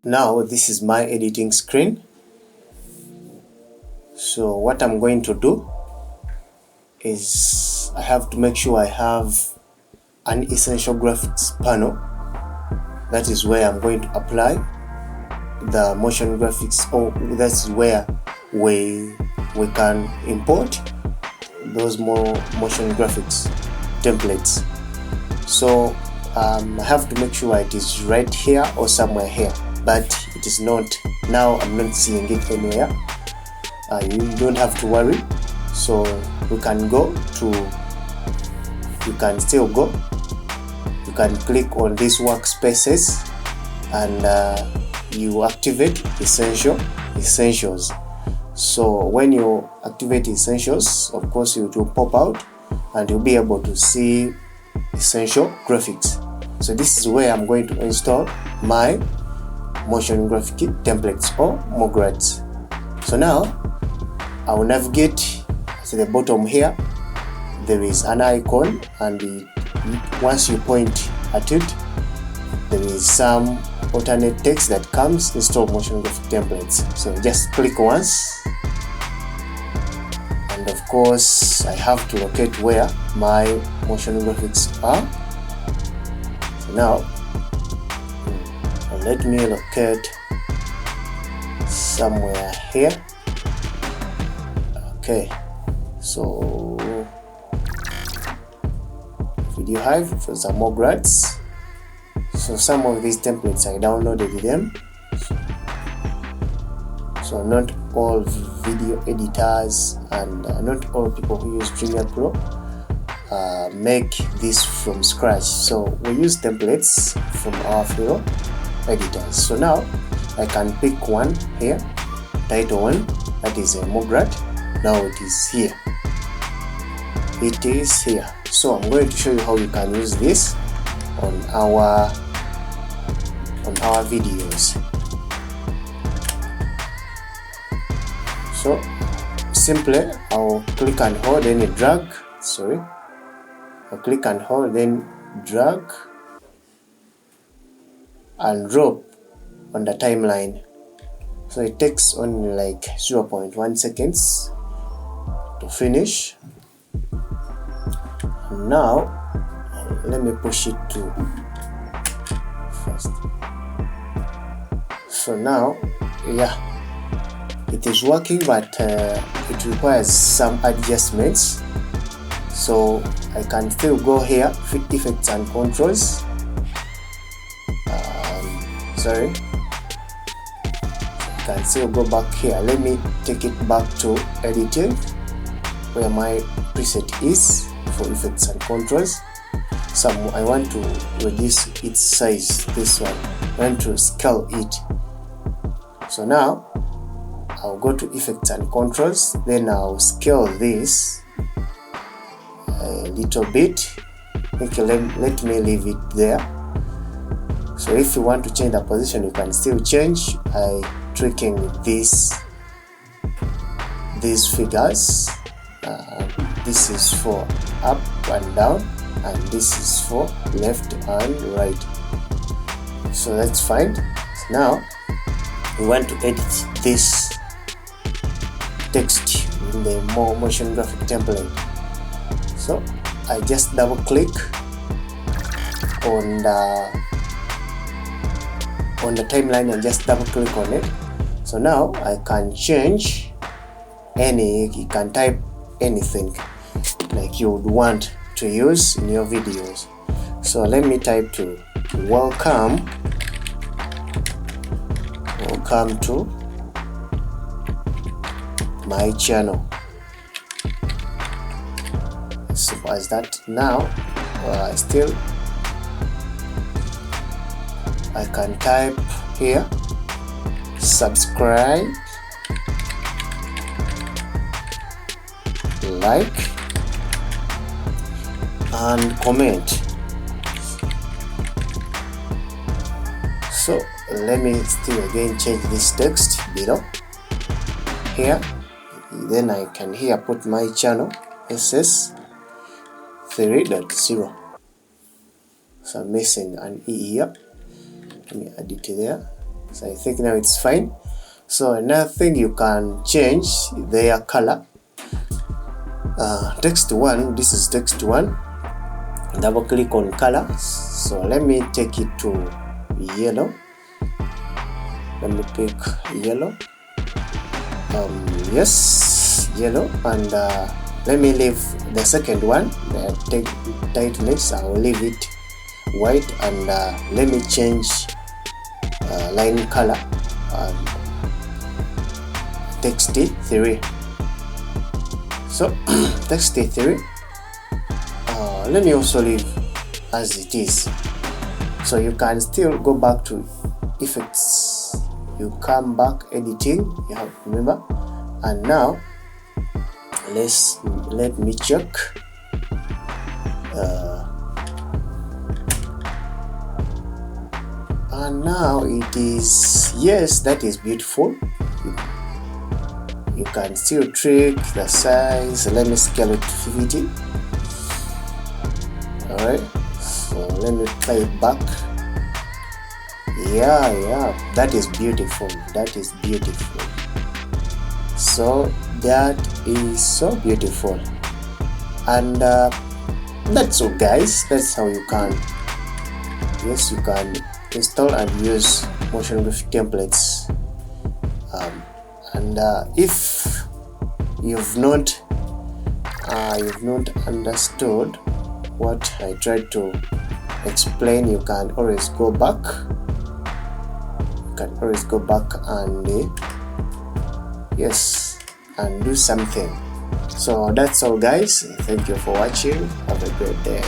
Now this is my editing screen. So what I'm going to do is I have to make sure I have an essential graphics panel. That is where I'm going to apply the motion graphics, or that's where we can import those more motion graphics templates. So I have to make sure it is right here or somewhere here, but it is not. Now I'm not seeing it anywhere. You don't have to worry. So we can go to, you can still go, you can click on these workspaces and you activate essentials. So when you activate essentials, of course it will pop out and you'll be able to see essential graphics. So this is where I'm going to install my motion graphic templates, or MOGRTs. So now I will navigate to the bottom here. There is an icon, and once you point at it, there is some alternate text that comes, install motion graphic templates. So just click once, and of course I have to locate where my motion graphics are. So now let me locate somewhere here. Okay, so video hive for some MOGRTs. So some of these templates I downloaded them. So not all video editors and not all people who use Premiere Pro make this from scratch. So we use templates from our fellow editors. So now I can pick one here, title one, that is a MOGRT. Now it is here. It is here. So I'm going to show you how you can use this on our videos. So simply I'll click and hold, then drag. I'll click and hold, then drag and drop on the timeline. So it takes only like 0.1 seconds to finish. Now let me push it to first. So now, yeah, it is working, but it requires some adjustments. So I can still go here, effects and controls. I can still go back here. Let me take it back to editing, where my preset is for effects and controls. So I want to reduce its size, this one. I want to scale it. So now I'll go to effects and controls, then I'll scale this a little bit. Okay, let me leave it there. So if you want to change the position, you can still change by tweaking these figures. This is for up and down, and this is for left and right. So that's fine. So now we want to edit this text in the motion graphic template. So I just double click on the timeline and just double click on it. So now I can change you can type anything like you would want to use in your videos. So let me type to welcome to my channel. Simple as that. Now I can type here, subscribe, like, and comment. So let me still again change this text below here. Then I can here put my channel SS 3.0. So I'm missing an E here. Let me add it there. So I think now it's fine. So another thing, you can change their color. Text 1, this is text 1. Double click on color. So let me take it to yellow. Let me pick yellow. Yes, yellow. And let me leave the second one, the tightness, I will leave it white. And let me change line color, text 3. So text 3, let me also leave as it is. So you can still go back to effects, you come back editing, you have to remember. And now let me check. And now it is, yes, that is beautiful. You can still trick the size. Let me scale it to 50. Alright, so let me play it back. Yeah, that is beautiful. That is beautiful. So that is so beautiful. And that's all, guys. That's how you can, yes, you can install and use motion graphic templates. And if you've not understood what I tried to explain, you can always go back. You can always go back and yes, and do something. So that's all, guys. Thank you for watching. Have a great day.